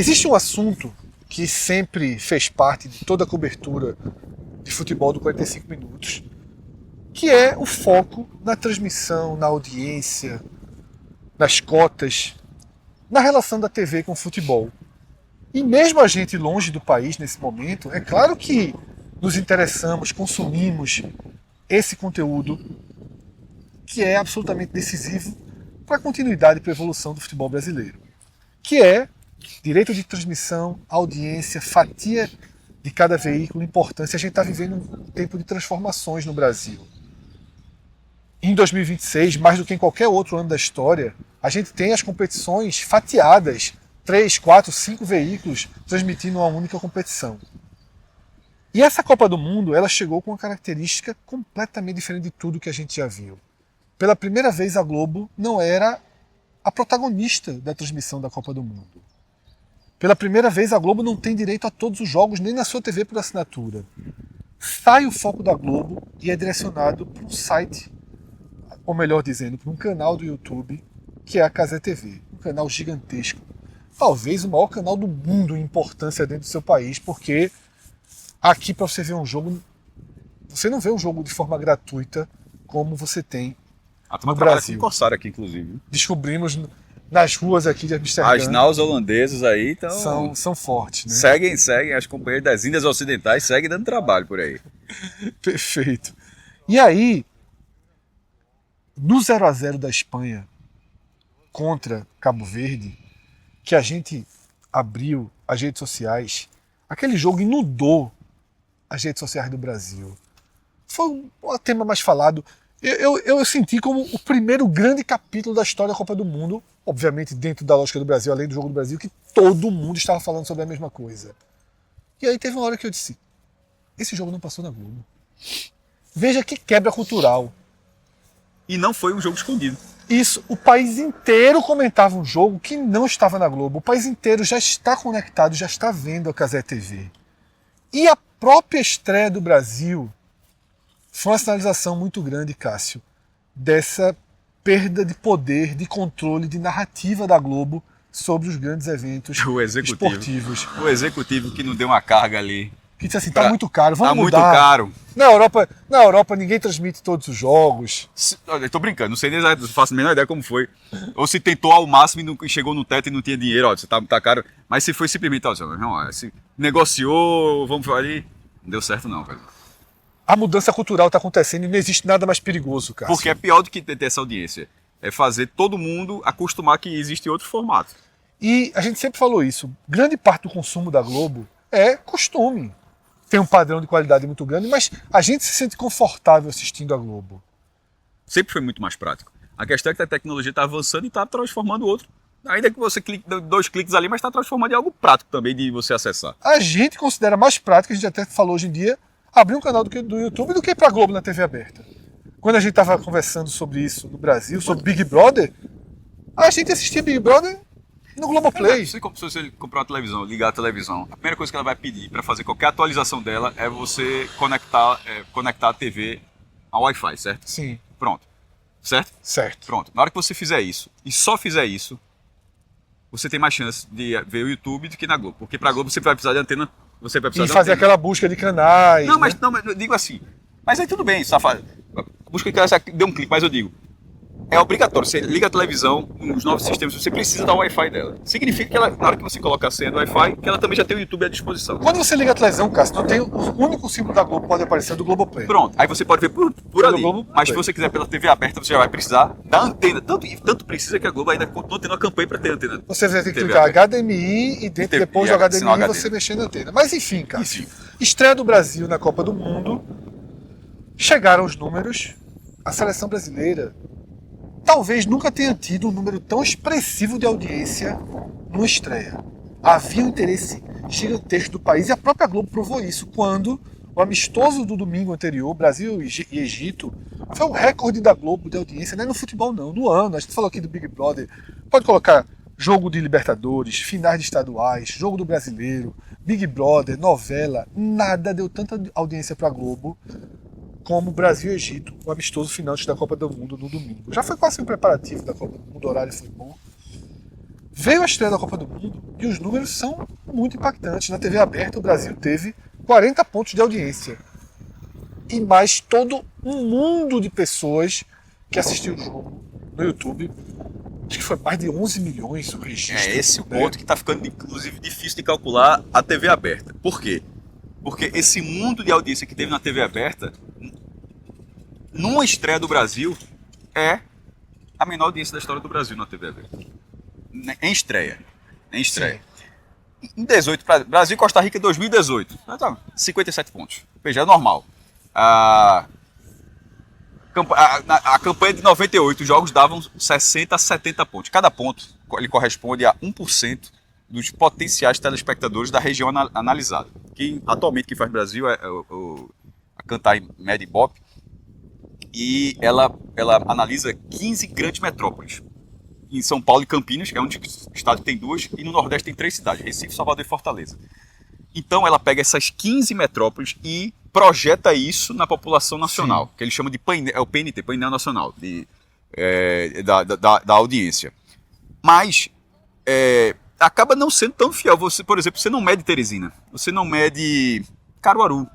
Existe um assunto que sempre fez parte de toda a cobertura de futebol do 45 minutos, que é o foco na transmissão, na audiência, nas cotas, na relação da TV com o futebol. E mesmo a gente longe do país nesse momento, é claro que nos interessamos, consumimos esse conteúdo que é absolutamente decisivo para a continuidade e para a evolução do futebol brasileiro, que é direito de transmissão, audiência, fatia de cada veículo, importância. A gente está vivendo um tempo de transformações no Brasil. Em 2026, mais do que em qualquer outro ano da história, a gente tem as competições fatiadas, 3, 4, 5 veículos transmitindo uma única competição. E essa Copa do Mundo, ela chegou com uma característica completamente diferente de tudo que a gente já viu. Pela primeira vez, a Globo não era a protagonista da transmissão da Copa do Mundo. Pela primeira vez, a Globo não tem direito a todos os jogos, nem na sua TV por assinatura. Sai o foco da Globo e é direcionado para um site, ou melhor dizendo, para um canal do YouTube, que é a Cazé TV. Um canal gigantesco. Talvez o maior canal do mundo em importância dentro do seu país, porque aqui, para você ver um jogo, você não vê um jogo de forma gratuita como você tem no Brasil. Com Corsário aqui, inclusive. Descobrimos nas ruas aqui de Amsterdã. As naus holandesas aí são fortes, né? Seguem, as companhias das Índias Ocidentais seguem dando trabalho por aí. Perfeito. E aí, no 0-0 da Espanha contra Cabo Verde, que a gente abriu as redes sociais, aquele jogo inundou as redes sociais do Brasil. Foi o tema mais falado. Eu senti como o primeiro grande capítulo da história da Copa do Mundo, obviamente dentro da lógica do Brasil, além do jogo do Brasil, que todo mundo estava falando sobre a mesma coisa. E aí teve uma hora que eu disse, esse jogo não passou na Globo. Veja que quebra cultural. E não foi um jogo escondido. Isso, o país inteiro comentava um jogo que não estava na Globo. O país inteiro já está conectado, já está vendo a Cazé TV. E a própria estreia do Brasil foi uma sinalização muito grande, Cássio, dessa perda de poder, de controle, de narrativa da Globo sobre os grandes eventos esportivos. O executivo que não deu uma carga ali. Que disse assim, tá muito caro, vamos mudar. Tá muito caro. Na Europa ninguém transmite todos os jogos. Eu tô brincando, não sei nem, não faço a menor ideia como foi. Ou se tentou ao máximo e chegou no teto e não tinha dinheiro, ó, você tá caro. Mas se foi simplesmente, ó, não, se negociou, vamos ali, não deu certo não, velho. A mudança cultural está acontecendo e não existe nada mais perigoso, cara. Porque é pior do que ter essa audiência. É fazer todo mundo acostumar que existe outro formato. E a gente sempre falou isso. Grande parte do consumo da Globo é costume. Tem um padrão de qualidade muito grande, mas a gente se sente confortável assistindo a Globo. Sempre foi muito mais prático. A questão é que a tecnologia está avançando e está transformando o outro. Ainda que você clique 2 cliques ali, mas está transformando em algo prático também de você acessar. A gente considera mais prático, a gente até falou hoje em dia, abrir um canal do YouTube do que ir para a Globo na TV aberta. Quando a gente estava conversando sobre isso no Brasil, sobre Big Brother, a gente assistia Big Brother no Globoplay. Se você comprar uma televisão, ligar a televisão, a primeira coisa que ela vai pedir para fazer qualquer atualização dela é você conectar a TV ao Wi-Fi, certo? Sim. Pronto. Certo? Certo. Pronto. Na hora que você fizer isso, e só fizer isso, você tem mais chance de ver o YouTube do que na Globo. Porque pra Globo você vai precisar de antena. Você vai precisar e fazer aquela busca de canais. Não, mas eu digo assim. Mas aí tudo bem, safado. Busca de canais, deu um clique, mas eu digo. É obrigatório, você liga a televisão, nos novos sistemas, você precisa dar o Wi-Fi dela. Significa que ela, na hora que você coloca a senha do Wi-Fi, que ela também já tem o YouTube à disposição. Quando você liga a televisão, Cássio, não tem o único símbolo da Globo pode aparecer do Globoplay. Pronto, aí você pode ver por ali. Mas se você quiser pela TV aberta, você já vai precisar da antena. Tanto precisa que a Globo ainda continua tendo uma campanha para ter antena. Você vai ter que clicar HDMI e depois do HDMI você mexer na antena. Mas enfim, Cássio. Estreia do Brasil na Copa do Mundo. Chegaram os números. A seleção brasileira talvez nunca tenha tido um número tão expressivo de audiência numa estreia. Havia um interesse gigantesco do país e a própria Globo provou isso quando o amistoso do domingo anterior, Brasil e Egito, foi o recorde da Globo de audiência, não é no futebol não, no ano. A gente falou aqui do Big Brother, pode colocar jogo de Libertadores, finais de estaduais, jogo do Brasileiro, Big Brother, novela, nada deu tanta audiência para a Globo como Brasil e Egito, o amistoso final da Copa do Mundo no domingo. Já foi quase um preparativo da Copa do Mundo, o horário foi bom. Veio a estreia da Copa do Mundo e os números são muito impactantes. Na TV aberta, o Brasil teve 40 pontos de audiência. E mais todo um mundo de pessoas que assistiu o jogo no YouTube. Acho que foi mais de 11 milhões o registro. É esse o ponto que está ficando, inclusive, difícil de calcular a TV aberta. Por quê? Porque esse mundo de audiência que teve na TV aberta, numa estreia do Brasil, é a menor audiência da história do Brasil na TV aberta. Em estreia. Em estreia. Em 18, Brasil e Costa Rica 2018. 57 pontos. Veja, é normal. A campanha de 98, os jogos davam 60 a 70 pontos. Cada ponto ele corresponde a 1% dos potenciais telespectadores da região analisada. Que atualmente quem faz no Brasil é a Cantar Média Ibope. E ela analisa 15 grandes metrópoles. Em São Paulo e Campinas, que é um estado que tem 2, e no Nordeste tem 3 cidades, Recife, Salvador e Fortaleza. Então ela pega essas 15 metrópoles e projeta isso na população nacional, que ele chama de painel, é o PNT, Painel Nacional da audiência. Mas acaba não sendo tão fiel. Você, por exemplo, você não mede Teresina, você não mede Caruaru,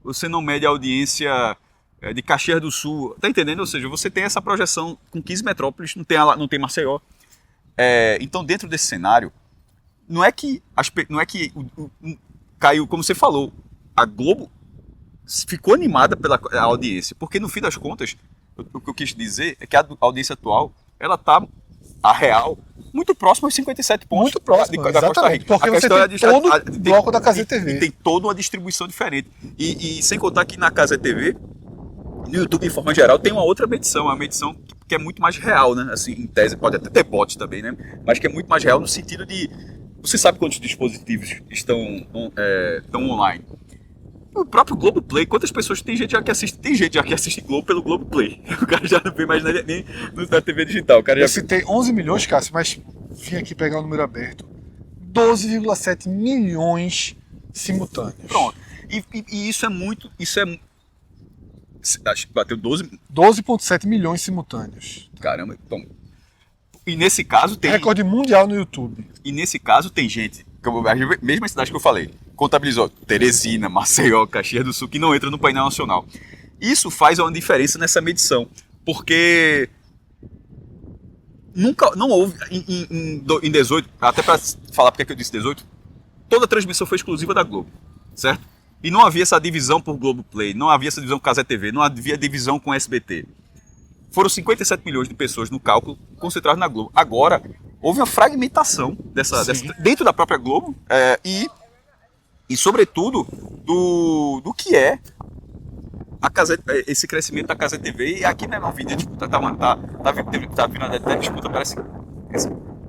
você não mede a audiência de Caxias do Sul, tá entendendo? Ou seja, você tem essa projeção com 15 metrópoles, não tem Maceió. Então, dentro desse cenário, não é que caiu, como você falou, a Globo ficou animada pela audiência, porque no fim das contas, o que eu quis dizer é que a audiência atual, ela tá, a real, muito próxima aos 57 pontos. Muito próximo, da Costa Rica. Porque você tem todo o bloco da Cazé TV. E tem toda uma distribuição diferente. E sem contar que na Cazé TV, no YouTube, de forma geral, tem uma outra medição, uma medição que é muito mais real, né? Assim, em tese, pode até ter bots também, né? Mas que é muito mais real no sentido de... Você sabe quantos dispositivos estão online? O próprio Globoplay, quantas pessoas... Tem gente já que assiste Globo pelo Globoplay. O cara já não vê mais nem na TV digital. O cara Eu citei 11 milhões, Cássio, mas vim aqui pegar o número aberto. 12,7 milhões simultâneos. Pronto. E isso é muito... Acho que bateu 12,7 milhões simultâneos. Caramba, então... E nesse caso tem... Recorde mundial no YouTube. E nesse caso tem gente, mesma cidade que eu falei, contabilizou Teresina, Maceió, Caxias do Sul, que não entra no painel nacional. Isso faz uma diferença nessa medição, porque não houve, em 18, até para falar porque eu disse 18, toda a transmissão foi exclusiva da Globo, certo? E não havia essa divisão por Globoplay, não havia essa divisão com Cazé TV, não havia divisão com SBT. Foram 57 milhões de pessoas no cálculo concentradas na Globo. Agora, houve uma fragmentação dessa dentro da própria Globo e sobretudo, do que é esse crescimento da Cazé TV. E aqui na Nova Vida, a disputa tá vindo até disputa, parece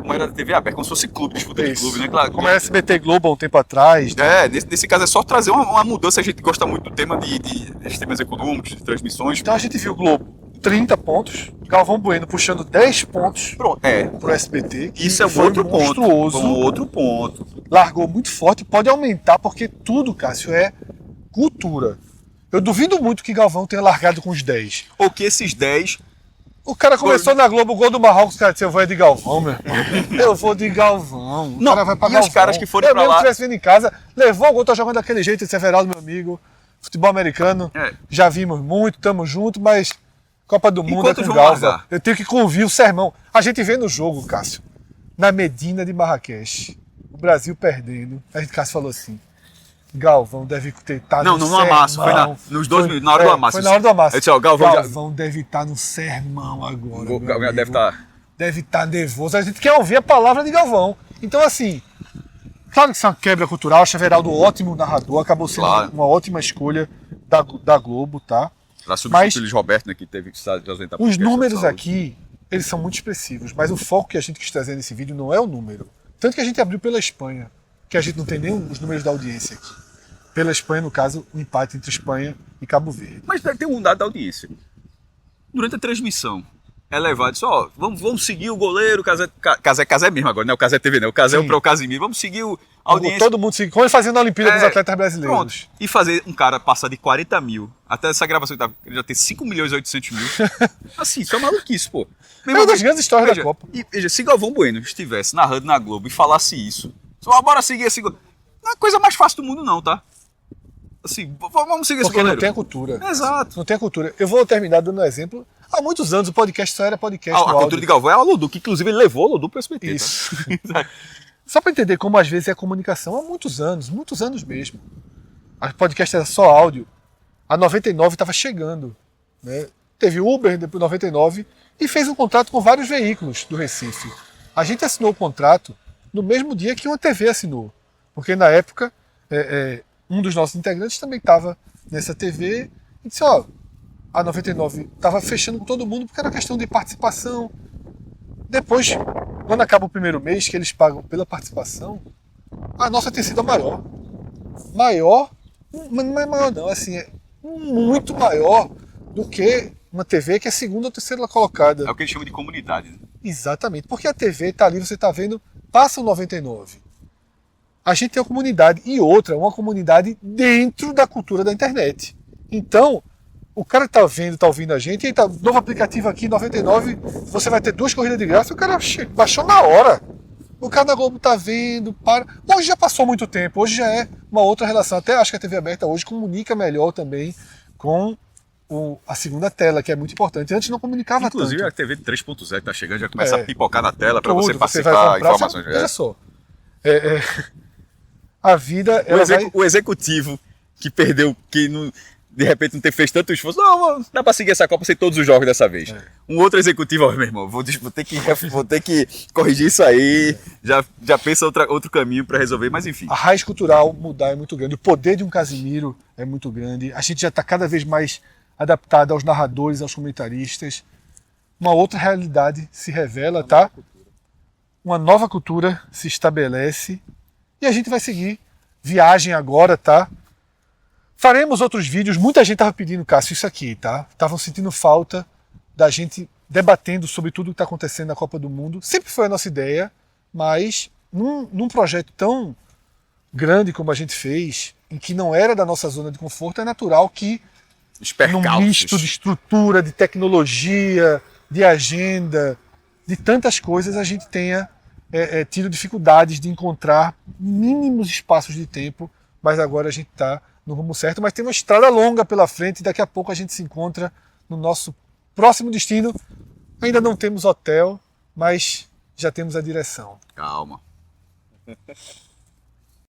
como era da TV aberta, como se fosse clube, disputa de clube, né? Claro, como era SBT Globo há um tempo atrás. Né? Nesse caso é só trazer uma mudança. A gente gosta muito do tema dos temas econômicos, de transmissões. Então a gente viu o Globo 30 pontos, Galvão Bueno puxando 10 pontos pro SBT. Isso é um outro monstruoso. Outro ponto. Largou muito forte, pode aumentar, porque tudo, Cássio, é cultura. Eu duvido muito que Galvão tenha largado com os 10. Ou que esses 10... O cara começou na Globo, o gol do Marrocos, o cara disse, eu vou de Galvão, meu irmão. Eu vou de Galvão. O cara vai pra Galvão. Os caras que forem pra lá... Eu mesmo tivesse vindo em casa, levou o gol, tô jogando daquele jeito, esse Everaldo, meu amigo. Futebol americano, já vimos muito, tamo junto, mas Copa do Mundo é com Galvão. Eu tenho que convir o sermão. A gente vê no jogo, Cássio, na Medina de Marrakech, o Brasil perdendo. A gente, Cássio falou assim, Galvão deve ter estado no sermão. No amasso, foi na hora do amasso. Foi na hora do amasso. Eu disse, Galvão deve estar no sermão agora. Deve estar nervoso. A gente quer ouvir a palavra de Galvão. Então, assim, claro que isso é uma quebra cultural. Acho Everaldo ótimo narrador, acabou sendo uma ótima escolha da Globo, tá? Para substituir o Luiz Roberto, né, que teve que se ausentar. Os números aqui, eles são muito expressivos, mas o foco que a gente quis trazer nesse vídeo não é o número. Tanto que a gente abriu pela Espanha, que a gente não tem nem os números da audiência aqui. Pela Espanha, no caso, o empate entre Espanha e Cabo Verde. Mas tem um dado da audiência. Durante a transmissão elevado. Disse, ó, vamos seguir o goleiro, Casé mesmo agora, não é o Casé TV, não. O Casé é o Casimiro. Vamos seguir a audiência. Todo mundo seguiu. Como ele fazia na Olimpíada com os atletas brasileiros. Pronto. E fazer um cara passar de 40 mil, até essa gravação ele já tem 5 milhões e 800 mil. Assim, isso é maluquice, pô. É uma das grandes histórias da Copa. E veja, se Galvão Bueno estivesse narrando na Globo e falasse isso, só bora seguir esse goleiro. Não é a coisa mais fácil do mundo, não, tá? Assim, vamos seguir esse goleiro. Porque não tem a cultura. Exato. Não tem a cultura. Eu vou terminar dando um exemplo. Há muitos anos o podcast só era podcast. A cultura de Galvão é o Lodum, que inclusive ele levou o Lodum para o SBT. Isso. Tá? Só para entender como às vezes é a comunicação, há muitos anos mesmo. A podcast era só áudio. A 99 estava chegando. Né? Teve Uber depois 99 e fez um contrato com vários veículos do Recife. A gente assinou o contrato no mesmo dia que uma TV assinou. Porque na época, um dos nossos integrantes também estava nessa TV e disse, ó, a 99 estava fechando com todo mundo porque era questão de participação. Depois, quando acaba o primeiro mês que eles pagam pela participação, a nossa tem sido a maior. Maior, mas não é maior não, assim, é muito maior do que uma TV que é segunda ou terceira colocada. É o que eles chamam de comunidade. Né? Exatamente, porque a TV está ali, você está vendo, passa o 99. A gente tem uma comunidade e outra, uma comunidade dentro da cultura da internet. Então, o cara que tá vendo, tá ouvindo a gente, e tá, novo aplicativo aqui, 99, você vai ter 2 corridas de graça, o cara baixou na hora. O cara da Globo tá vendo, para. Hoje já passou muito tempo, hoje já é uma outra relação. Até acho que a TV aberta hoje comunica melhor também com a segunda tela, que é muito importante. Antes não comunicava Inclusive, tanto. A TV 3.0 que tá chegando já começa a pipocar na tela para você Vai participar comprar, informações. Veja só. A vida... O executivo que perdeu, que não, de repente não ter feito tanto esforço, não, dá para seguir essa Copa sem todos os jogos dessa vez. Um outro executivo, ó, meu irmão, vou ter que corrigir isso aí, já pensa outro caminho para resolver, mas enfim. A raiz cultural mudar é muito grande, o poder de um Casimiro é muito grande, a gente já está cada vez mais adaptado aos narradores, aos comentaristas. Uma outra realidade se revela, tá? Uma nova cultura se estabelece e a gente vai seguir viagem agora, tá? Faremos outros vídeos, muita gente estava pedindo, Cássio, isso aqui, tá? Estavam sentindo falta da gente debatendo sobre tudo que está acontecendo na Copa do Mundo. Sempre foi a nossa ideia, mas num projeto tão grande como a gente fez, em que não era da nossa zona de conforto, é natural que num misto de estrutura, de tecnologia, de agenda, de tantas coisas, a gente tenha tido dificuldades de encontrar mínimos espaços de tempo, mas agora a gente está no rumo certo, mas tem uma estrada longa pela frente e daqui a pouco a gente se encontra no nosso próximo destino. Ainda não temos hotel, mas já temos a direção. Calma.